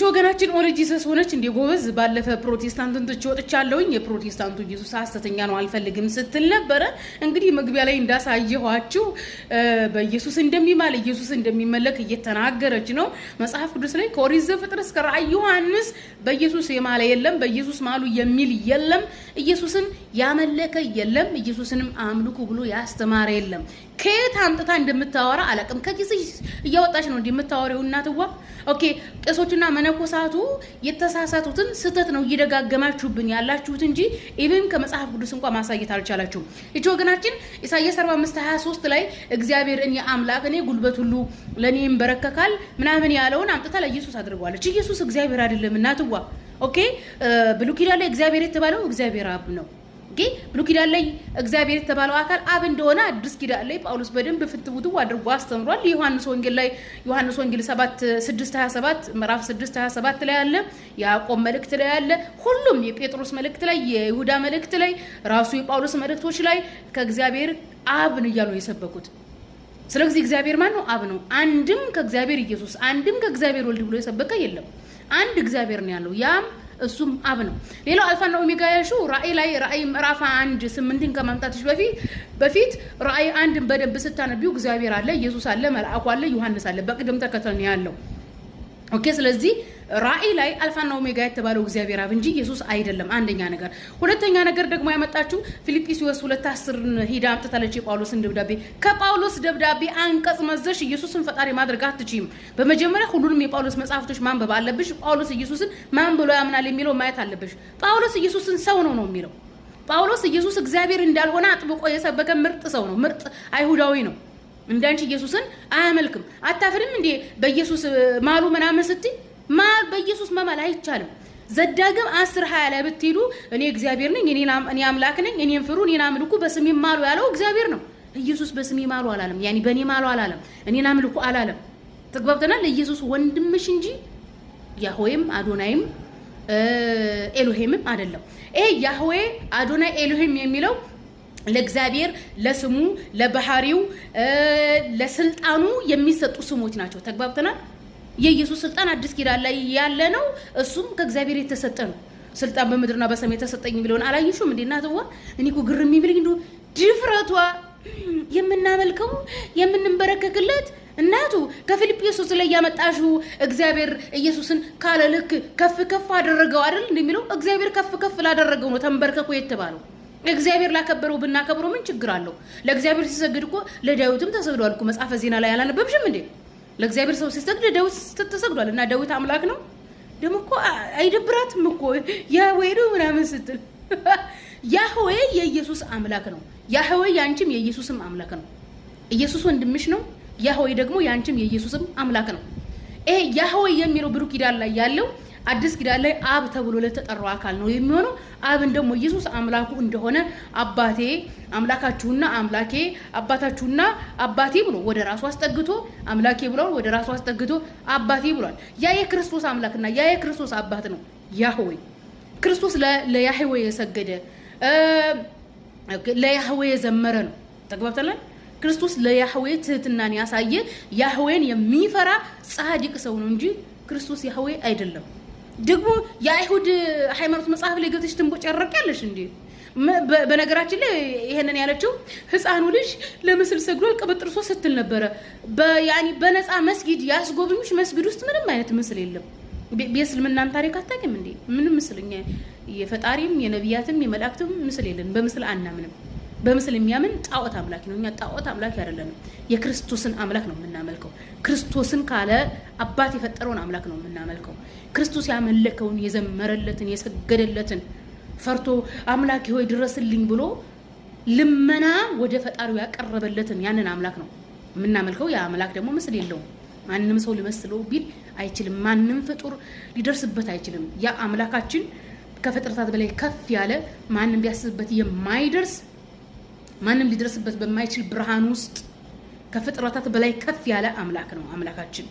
ወገናችን ኦሪጂንስ ሆነች እንደ ጎበዝ ባለፈ ፕሮቴስታንትን ትወጥቻለሁኝ የፕሮቴስታንቱ ኢየሱስ ሐሰተኛ ነው አልፈልግም ስትል ነበር። እንግዲህ መግቢያ ላይ እንዳሳየኋችሁ በኢየሱስ እንደሚማል ኢየሱስ እንደሚመለክ እየተናገረች ነው መጽሐፍ ቅዱስ ላይ ከኦሪት ዘፍጥረት እስከ ራዕይ ዮሐንስ በኢየሱስ የማለ የለም፣ በኢየሱስ ማሉ የሚል የለም፣ ኢየሱስን ያመለከ የለም፣ ኢየሱስንም አምልኩ ብሎ ያስተማረ የለም። ከየት አምጥታ እንደምታወራ አላቅም። ከኪስሽ እያወጣች ነው እንደምታወራው እናትዋ። ኦኬ ቄሶችና መነኮሳቱ የተሳሳቱትን ስህተት ነው እየደጋገማችሁብን ያላችሁት እንጂ ኢቭን ከመጽሐፍ ቅዱስ እንኳን ማሳየት አልቻላችሁም። እቺ ወገናችን ኢሳይያስ 45:23 ላይ እግዚአብሔር እኔ አምላክ እኔ ጉልበት ሁሉ ለኔ ይንበረከካል ምናምን ያለውን አምጥታ ለኢየሱስ አድርጓለች። ኢየሱስ እግዚአብሔር አይደለም እናትዋ። ኦኬ ብሉይ ኪዳን ላይ እግዚአብሔር የተባለው እግዚአብሔር አብ ነው። ኦኬ ብሉይ ኪዳን ላይ እግዚአብሔር የተባለው አካል አብ እንደሆነ አዲስ ኪዳን ላይ ጳውሎስ በደንብ ፍትውቱ አድርጎ አስተምሯል። ዮሐንስ ወንጌል 7:6-27 ምዕራፍ 6:27 ላይ አለ። ያዕቆብ መልእክት ላይ አለ። ሁሉም የጴጥሮስ መልእክት ላይ የይሁዳ መልእክት ላይ ራሱ የጳውሎስ መልእክቶች ላይ ከእግዚአብሔር አብ ነው እያሉ የሰበኩት። ስለዚህ እግዚአብሔር ማን ነው? አብ ነው። አንድም ከእግዚአብሔር ኢየሱስ አንድም ከእግዚአብሔር ወልድ ብሎ የሰበከ የለም። አንድ እግዚአብሔር ነው ያለው ያም እሱም አብ ነው። ሌላው አልፋና ኦሜጋ ያልሽው ራእይ ምዕራፍ 1:8 ከማምጣትሽ በፊት ራእይ 1 በደንብ ስታነቢው እግዚአብሔር አለ፣ ኢየሱስ አለ፣ መልአኩ አለ፣ ዮሐንስ አለ። በቅደም ተከተል ነው ያለው። ኦኬ ስለዚህ ራእይ ላይ አልፋና ኦሜጋ የተባለው እግዚአብሔር አብ እንጂ ኢየሱስ አይደለም። አንደኛ ነገር። ሁለተኛ ነገር ደግሞ ያመጣችው ፊልጵስዩስ 2:10 ሄዳ አምጥታለች የጳውሎስን ደብዳቤ። ከጳውሎስ ደብዳቤ አንቀጽ መዘሽ ኢየሱስን ፈጣሪ ማድረግ አትችይም። በመጀመሪያ ሁሉንም የጳውሎስ መጽሐፍቶች ማንበብ አለብሽ። ጳውሎስ ኢየሱስን ማን ብሎ ያምናል የሚለው ማየት አለብሽ። ጳውሎስ ኢየሱስን ሰው ነው የሚለው። ጳውሎስ ኢየሱስ እግዚአብሔር እንዳልሆነ አጥብቆ የሰበከ ምርጥ ሰው ነው። ምርጥ አይሁዳዊ ነው። እንዳንቺ ኢየሱስን አያመልክም። አታፍርም እንዴ በኢየሱስ ማሉ ምናምን ስትይ በኢየሱስ መማል አይቻልም። ዘዳግም 10:20 ላይ ብትሄዱ እኔ እግዚአብሔር ነኝ፣ እኔ አምላክ ነኝ፣ እኔን ፍሩ፣ እኔን አምልኩ፣ በስሜ ማሉ ያለው እግዚአብሔር ነው። ኢየሱስ በስሜ ማሉ አላለም። ያኒ በእኔ ማሉ አላለም። እኔን አምልኩ አላለም። ተግባብተናል። ኢየሱስ ወንድምሽ እንጂ ያህዌም አዶናይም ኤሎሄምም አይደለም። ይሄ ያህዌ አዶናይ ኤሎሄም የሚለው ለእግዚአብሔር ለስሙ ለባህሪው ለስልጣኑ የሚሰጡ ስሞች ናቸው። ተግባብተናል። የኢየሱስ ስልጣን አዲስ ኪዳን ላይ ያለ ነው። እሱም ከእግዚአብሔር የተሰጠ ነው። ስልጣን በምድርና በሰማይ ተሰጠኝ የሚለውን አላየሽውም እንዴ እናትዋ? እኔ እኮ ግርም የሚልኝ እንደው ድፍረቷ የምናመልከው የምንበረከክለት እናቱ ከፊልጵስዩስ ላይ ያመጣሽው እግዚአብሔር ኢየሱስን ካለ ልክ ከፍ ከፍ አደረገው አይደል እንደሚለው እግዚአብሔር ከፍ ከፍ ላደረገው ነው ተንበርከኩ የተባለው። እግዚአብሔር ላከበረው ብናከብረው ምን ችግር አለው? ለእግዚአብሔር ሲሰግድ እኮ ለዳዊትም ተሰግዷል እኮ መጽሐፈ ዜና ላይ አላነበብሽም እንዴ? ለእግዚአብሔር ሰው ሲሰግድ ዳዊት ተሰግዷል። እና ዳዊት አምላክ ነው ደግሞ እኮ አይደብራትም እኮ ያህዌ ነው ምናምን ስትል ያህዌ የኢየሱስ አምላክ ነው። ያህዌ ያንቺም የኢየሱስም አምላክ ነው። ኢየሱስ ወንድምሽ ነው። ያህዌ ደግሞ ያንቺም የኢየሱስም አምላክ ነው። ይሄ ያህዌ የሚለው ብሉይ ኪዳን ላይ ያለው አዲስ ኪዳን ላይ አብ ተብሎ ለተጠራው አካል ነው የሚሆነው። አብን ደግሞ ኢየሱስ አምላኩ እንደሆነ አባቴ አምላካችሁና አምላኬ አባታችሁና አባቴ ብሎ ወደ ራሱ አስጠግቶ አምላኬ ብሏል፣ ወደ ራሱ አስጠግቶ አባቴ ብሏል። ያ የክርስቶስ አምላክና ያ የክርስቶስ አባት ነው ያህዌ። ክርስቶስ ለያህዌ የሰገደ ለያህዌ የዘመረ ነው። ተግባብተናል። ክርስቶስ ለያህዌ ትህትናን ያሳየ ያህዌን የሚፈራ ጻድቅ ሰው ነው እንጂ ክርስቶስ ያህዌ አይደለም። ደግሞ የአይሁድ ሃይማኖት መጽሐፍ ላይ ገብተሽ ትንቦጫረቅ ያለሽ እንዴ? በነገራችን ላይ ይሄንን ያለችው ህፃኑ ልጅ ለምስል ሰግዶ ቀበጥርሶ ስትል ነበረ። በነፃ መስጊድ ያስጎብኙሽ መስጊድ ውስጥ ምንም አይነት ምስል የለም። በእስልምናም ታሪክ አታውቂም እንዴ? ምንም ምስልኛ የፈጣሪም የነቢያትም የመላእክትም ምስል የለን። በምስል አናምንም። በምስል የሚያምን ጣዖት አምላክ ነው። እኛ ጣዖት አምላክ አይደለንም። የክርስቶስን አምላክ ነው የምናመልከው። ክርስቶስን ካለ አባት የፈጠረውን አምላክ ነው የምናመልከው። ክርስቶስ ያመለከውን የዘመረለትን የሰገደለትን ፈርቶ አምላክ ሆይ ድረስልኝ ብሎ ልመና ወደ ፈጣሪው ያቀረበለትን ያንን አምላክ ነው የምናመልከው። ያ አምላክ ደግሞ ምስል የለውም። ማንም ሰው ሊመስለው ቢል አይችልም። ማንም ፍጡር ሊደርስበት አይችልም። ያ አምላካችን ከፍጥረታት በላይ ከፍ ያለ ማንም ቢያስብበት የማይደርስ ማንም ሊደርስበት በማይችል ብርሃን ውስጥ ከፍጥረታት በላይ ከፍ ያለ አምላክ ነው አምላካችን።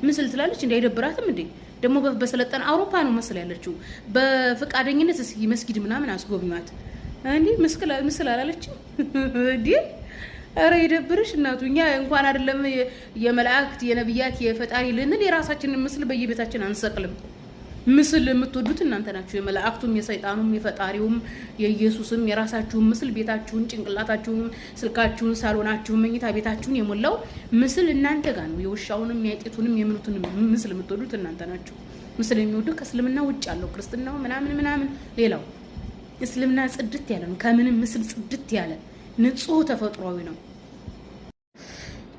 ምስል ትላለች እንዴ? አይደብራትም እንዴ? ደግሞ በሰለጠነ አውሮፓ ነው መስል ያለችው። በፍቃደኝነት እስኪ መስጊድ ምናምን አስጎብኟት እንዴ? ምስል አላለችም እንዴ? አረ ይደብርሽ እናቱ። እኛ እንኳን አይደለም የመላእክት የነብያት የፈጣሪ ልንል የራሳችንን ምስል በየቤታችን አንሰቅልም። ምስል የምትወዱት እናንተ ናችሁ። የመላእክቱም የሰይጣኑም የፈጣሪውም የኢየሱስም የራሳችሁን ምስል ቤታችሁን፣ ጭንቅላታችሁን፣ ስልካችሁን፣ ሳሎናችሁን፣ መኝታ ቤታችሁን የሞላው ምስል እናንተ ጋር ነው። የውሻውንም የአይጢቱንም የምኑትንም ምስል የምትወዱት እናንተ ናችሁ። ምስል የሚወዱ ከእስልምና ውጭ ያለው ክርስትናው ምናምን ሌላው እስልምና ጽድት ያለ ነው። ከምንም ምስል ጽድት ያለ ንጹህ ተፈጥሯዊ ነው።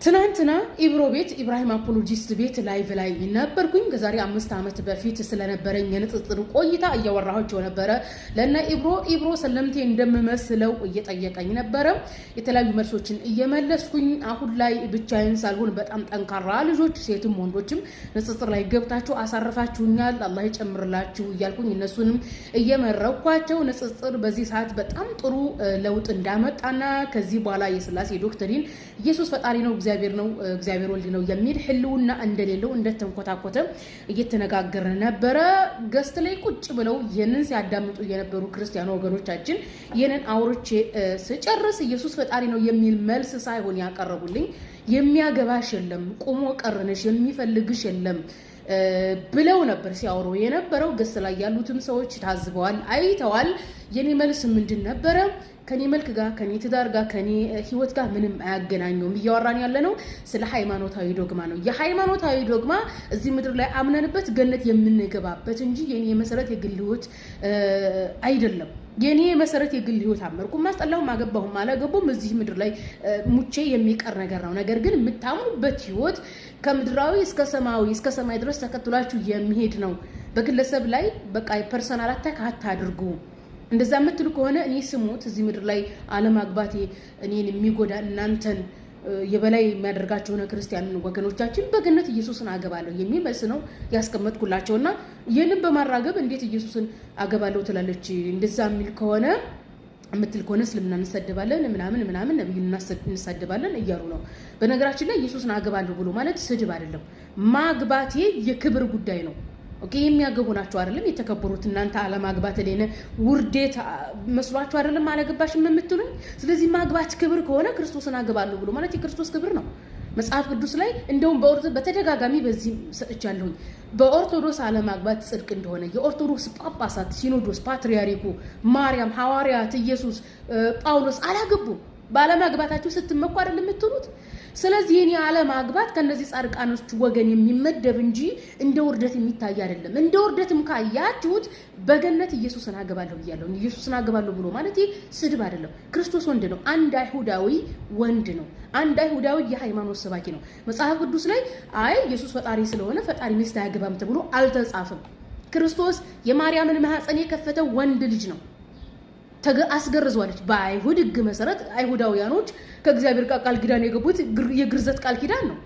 ትናንትና ኢብሮ ቤት ኢብራሂም አፖሎጂስት ቤት ላይቭ ላይ ነበርኩኝ። ከዛሬ 5 ዓመት በፊት ስለነበረኝ የንጽጽር ቆይታ እያወራኋቸው ነበረ። ለና ኢብሮ ሰለምቴ እንደምመስለው እየጠየቀኝ ነበረ። የተለያዩ መልሶችን እየመለስኩኝ አሁን ላይ ብቻዬን ሳልሆን በጣም ጠንካራ ልጆች ሴትም ወንዶችም ንጽጽር ላይ ገብታችሁ አሳርፋችሁኛል፣ አላህ ይጨምርላችሁ እያልኩኝ እነሱንም እየመረኳቸው ንጽጽር በዚህ ሰዓት በጣም ጥሩ ለውጥ እንዳመጣና ከዚህ በኋላ የስላሴ ዶክትሪን ኢየሱስ ፈጣሪ ነው እግዚአብሔር ነው እግዚአብሔር ወልድ ነው የሚል ህልውና እንደሌለው እንደተንኮታኮተ እየተነጋገርን ነበረ። ገስት ላይ ቁጭ ብለው ይህንን ሲያዳምጡ የነበሩ ክርስቲያን ወገኖቻችን ይህንን አውርቼ ስጨርስ ኢየሱስ ፈጣሪ ነው የሚል መልስ ሳይሆን ያቀረቡልኝ የሚያገባሽ የለም፣ ቁሞ ቀርነሽ የሚፈልግሽ የለም ብለው ነበር ሲያወሩ የነበረው። ገስት ላይ ያሉትም ሰዎች ታዝበዋል፣ አይተዋል። የኔ መልስ ምንድን ነበረ? ከኔ መልክ ጋር ከኔ ትዳር ጋር ከኔ ህይወት ጋር ምንም አያገናኘውም። እያወራን ያለነው ስለ ሃይማኖታዊ ዶግማ ነው። የሃይማኖታዊ ዶግማ እዚህ ምድር ላይ አምነንበት ገነት የምንገባበት እንጂ የኔ መሰረት የግል ህይወት አይደለም። የኔ መሰረት የግል ህይወት አመርኩም ማስጠላሁም አገባሁም አላገቡም እዚህ ምድር ላይ ሙቼ የሚቀር ነገር ነው። ነገር ግን የምታምኑበት ህይወት ከምድራዊ እስከ ሰማያዊ እስከ ሰማይ ድረስ ተከትሏችሁ የሚሄድ ነው። በግለሰብ ላይ በቃ ፐርሰናል አታክ አታድርጉ። እንደዛ የምትሉ ከሆነ እኔ ስሙት እዚህ ምድር ላይ አለማግባቴ እኔን የሚጎዳ እናንተን የበላይ የሚያደርጋቸው ነው ክርስቲያን ወገኖቻችን በገነት ኢየሱስን አገባለሁ የሚል መልስ ነው ያስቀመጥኩላቸውና ይህንን በማራገብ እንዴት ኢየሱስን አገባለሁ ትላለች እንደዛ የሚል ከሆነ የምትል ከሆነ እስልምና እንሰደባለን ምናምን ነብዩን እንሰደባለን እያሉ ነው። በነገራችን ላይ ኢየሱስን አገባለሁ ብሎ ማለት ስድብ አይደለም። ማግባቴ የክብር ጉዳይ ነው። ኦኬ የሚያገቡ ናቸው አይደለም የተከበሩት። እናንተ አለማግባት ለኔ ውርዴት መስሏችሁ አይደለም አላገባሽም የምትሉኝ። ስለዚህ ማግባት ክብር ከሆነ ክርስቶስን አገባለሁ ብሎ ማለት የክርስቶስ ክብር ነው። መጽሐፍ ቅዱስ ላይ እንደውም በተደጋጋሚ በዚህ ሰጥቻለሁኝ በኦርቶዶክስ አለማግባት ጽድቅ እንደሆነ የኦርቶዶክስ ጳጳሳት፣ ሲኖዶስ፣ ፓትሪያርኩ፣ ማርያም፣ ሐዋርያት፣ ኢየሱስ፣ ጳውሎስ አላገቡም። ባለማግባታችሁ ስትመኩ አይደለም የምትሉት። ስለዚህ የኔ አለማግባት ከነዚህ ጻድቃኖች ወገን የሚመደብ እንጂ እንደ ውርደት የሚታይ አይደለም። እንደ ውርደትም ካያችሁት በገነት ኢየሱስን አገባለሁ ብያለሁ። ኢየሱስን አገባለሁ ብሎ ማለት ስድብ አይደለም። ክርስቶስ ወንድ ነው። አንድ አይሁዳዊ ወንድ ነው። አንድ አይሁዳዊ የሃይማኖት ሰባኪ ነው። መጽሐፍ ቅዱስ ላይ አይ ኢየሱስ ፈጣሪ ስለሆነ ፈጣሪ ሚስት አያገባም ተብሎ አልተጻፈም። ክርስቶስ የማርያምን ማህፀን የከፈተው ወንድ ልጅ ነው። አስገርዟለች። በአይሁድ ሕግ መሰረት አይሁዳውያኖች ከእግዚአብሔር ጋር ቃል ኪዳን የገቡት የግርዘት ቃል ኪዳን ነው።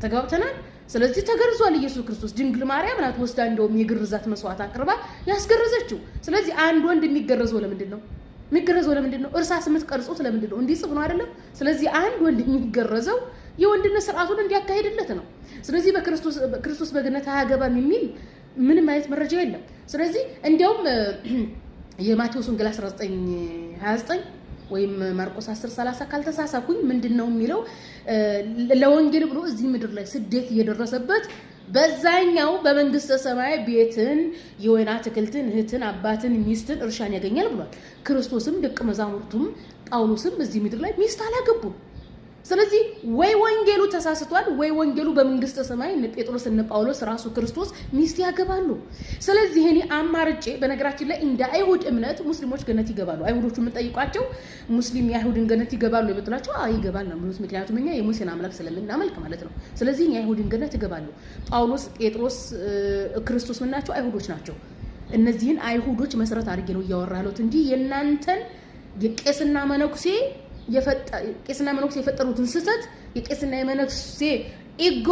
ተጋብተናል። ስለዚህ ተገርዟል ኢየሱስ ክርስቶስ። ድንግል ማርያም ናት ወስዳ እንደውም የግርዛት መስዋዕት አቅርባ ያስገረዘችው። ስለዚህ አንድ ወንድ የሚገረዘው ለምንድን ነው? እርሳስ የምትቀርጹት ለምንድን ነው? እንዲጽፍ ነው አይደለም? ስለዚህ አንድ ወንድ የሚገረዘው የወንድነት ስርዓቱን እንዲያካሄድለት ነው። ስለዚህ በክርስቶስ በገነት አያገባም የሚል ምንም አይነት መረጃ የለም። ስለዚህ እንዲያውም የማቴዎስ ወንጌል 19:29 ወይም ማርቆስ 10:30 ካልተሳሳኩኝ ምንድነው የሚለው ለወንጌል ብሎ እዚህ ምድር ላይ ስደት እየደረሰበት በዛኛው በመንግስተ ሰማይ ቤትን የወይን አትክልትን እህትን አባትን ሚስትን እርሻን ያገኛል ብሏል። ክርስቶስም ደቀ መዛሙርቱም ጳውሎስም እዚህ ምድር ላይ ሚስት አላገቡም። ስለዚህ ወይ ወንጌሉ ተሳስቷል ወይ ወንጌሉ በመንግስተ ሰማይ እነ ጴጥሮስ እነ ጳውሎስ ራሱ ክርስቶስ ሚስት ያገባሉ። ስለዚህ እኔ አማርጬ በነገራችን ላይ እንደ አይሁድ እምነት ሙስሊሞች ገነት ይገባሉ። አይሁዶቹ የምንጠይቋቸው ሙስሊም የአይሁድን ገነት ይገባሉ የምትላቸው ይገባል ነው የሚሉት። ምክንያቱም እኛ የሙሴን አምላክ ስለምናመልክ ማለት ነው። ስለዚህ የአይሁድን ገነት ይገባሉ። ጳውሎስ፣ ጴጥሮስ፣ ክርስቶስ ምን ናቸው? አይሁዶች ናቸው። እነዚህን አይሁዶች መሰረት አድርጌ ነው እያወራሁት እንጂ የእናንተን የቄስና መነኩሴ ቄስና መነኩሴ የፈጠሩትን ስህተት የቄስና የመነኩሴ ኢጎ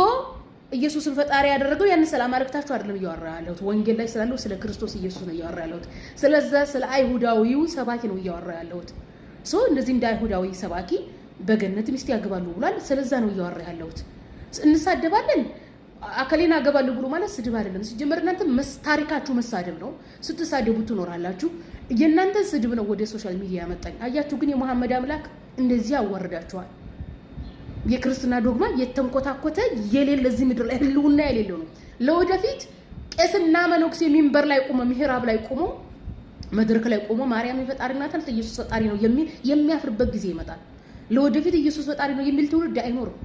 ኢየሱስን ፈጣሪ ያደረገው ያን ሰላም አረክታችሁ አይደለም እያወራ ያለሁት። ወንጌል ላይ ስላለው ስለ ክርስቶስ ኢየሱስ ነው እያወራ ያለሁት። ስለዛ ስለ አይሁዳዊው ሰባኪ ነው እያወራ ያለሁት። እንደዚህ እንደ አይሁዳዊ ሰባኪ በገነት ሚስት ያገባሉ ብሏል። ስለዛ ነው እያወራ ያለሁት። እንሳደባለን አከሌን አገባለሁ ብሎ ማለት ስድብ አይደለም። ሲጀመር እናንተ ታሪካችሁ መሳደብ ነው። ስትሳደቡ ትኖራላችሁ። የእናንተ ስድብ ነው ወደ ሶሻል ሚዲያ ያመጣኝ። አያችሁ ግን የመሐመድ አምላክ እንደዚህ ያዋርዳችኋል። የክርስትና ዶግማ የተንኮታኮተ የሌለ እዚህ ምድር ላይ ህልውና የሌለው ነው። ለወደፊት ቄስና መነኩሴ ሚንበር ላይ ቆሞ ምሕራብ ላይ ቆሞ መድረክ ላይ ቆሞ ማርያም የፈጣሪ ናት አንተ ኢየሱስ ፈጣሪ ነው የሚል የሚያፍርበት ጊዜ ይመጣል። ለወደፊት ኢየሱስ ፈጣሪ ነው የሚል ትውልድ አይኖርም።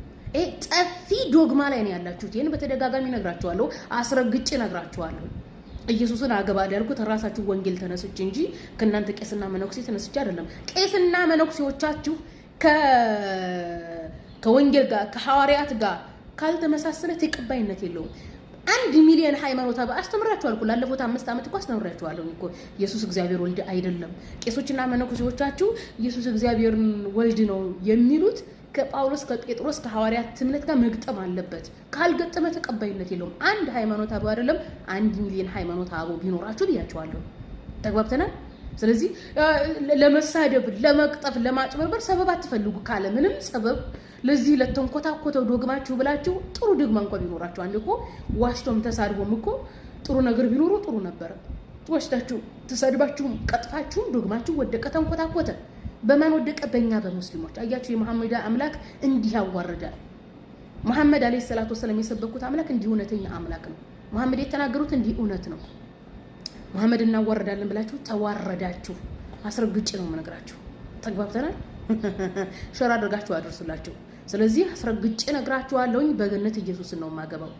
ጠፊ ዶግማ ላይ ነው ያላችሁት። ይሄን በተደጋጋሚ ነግራችኋለሁ፣ አስረግጬ ነግራችኋለሁ። ኢየሱስን አገባል ያልኩት ራሳችሁ ወንጌል ተነስቼ እንጂ ከእናንተ ቄስና መነኩሴ ተነስቼ አይደለም። ቄስና መነኩሴዎቻችሁ ከወንጌል ጋር ከሐዋርያት ጋር ካልተመሳሰለ ተቀባይነት የለውም። 1 ሚሊዮን ሃይማኖት አስተምራችኋለሁ። ላለፉት 5 ዓመት እኮ አስተምራችኋለሁ እኮ ኢየሱስ እግዚአብሔር ወልድ አይደለም። ቄሶችና መነኩሴዎቻችሁ ኢየሱስ እግዚአብሔርን ወልድ ነው የሚሉት ከጳውሎስ ከጴጥሮስ ከሐዋርያት ትምህርት ጋር መግጠም አለበት። ካልገጠመ ተቀባይነት የለውም። አንድ ሃይማኖት አበው አይደለም 1 ሚሊዮን ሃይማኖት አበው ቢኖራችሁ ብያችኋለሁ። ተግባብተናል። ስለዚህ ለመሳደብ፣ ለመቅጠፍ፣ ለማጭበርበር ሰበብ አትፈልጉ። ካለ ምንም ሰበብ ለዚህ ለተንኮታኮተው ዶግማችሁ ብላችሁ ጥሩ ዶግማ እንኳን ቢኖራችሁ አንድ እኮ ዋሽቶም ተሳድቦም እኮ ጥሩ ነገር ቢኖሩ ጥሩ ነበር። ዋሽታችሁ ተሳድባችሁም ቀጥፋችሁም ዶግማችሁ ወደቀ፣ ተንኮታኮተ። በማን ወደቀ? በእኛ በሙስሊሞች። አያችሁ የመሐመድ አምላክ እንዲህ ያዋርዳል። መሐመድ አለይሂ ሰላቱ ወሰለም የሰበኩት አምላክ እንዲህ እውነተኛ አምላክ ነው። መሐመድ የተናገሩት እንዲህ እውነት ነው። መሐመድ እናዋርዳለን ብላችሁ ተዋረዳችሁ። አስረግጬ ነው የምነግራችሁ። ተግባብተናል። ሸራ አድርጋችሁ አድርሱላችሁ። ስለዚህ አስረግጬ ነግራችኋለሁኝ። በገነት ኢየሱስን ነው የማገባው።